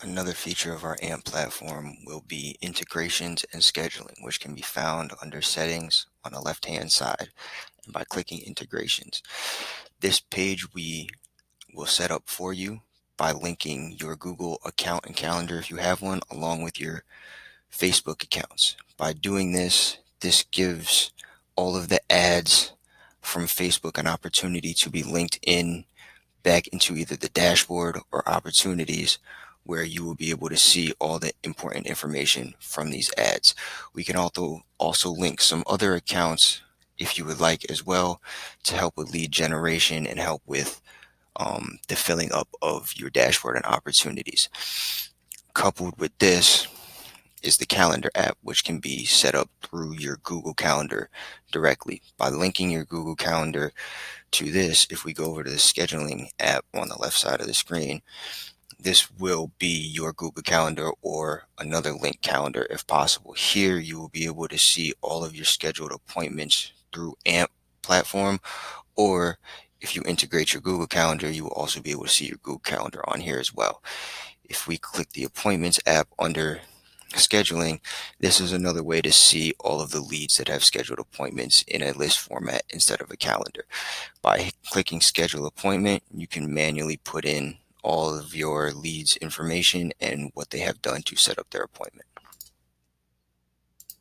Another feature of our AMP platform will be integrations and scheduling, which can be found under settings on the left-hand side and by clicking integrations. This page we will set up for you by linking your Google account and calendar if you have one, along with your Facebook accounts. By doing this, this gives all of the ads from Facebook an opportunity to be linked in back into either the dashboard or opportunities, where you will be able to see all the important information from these ads. We can also link some other accounts if you would like as well, to help with lead generation and help with the filling up of your dashboard and opportunities. Coupled with this is the calendar app, which can be set up through your Google Calendar directly. By linking your Google Calendar to this, if we go over to the scheduling app on the left side of the screen, this will be your Google Calendar or another linked calendar if possible. Here you will be able to see all of your scheduled appointments through AMP platform, or if you integrate your Google Calendar, you will also be able to see your Google Calendar on here as well. If we click the Appointments app under scheduling, this is another way to see all of the leads that have scheduled appointments in a list format instead of a calendar. By clicking Schedule Appointment, you can manually put in all of your leads information and what they have done to set up their appointment.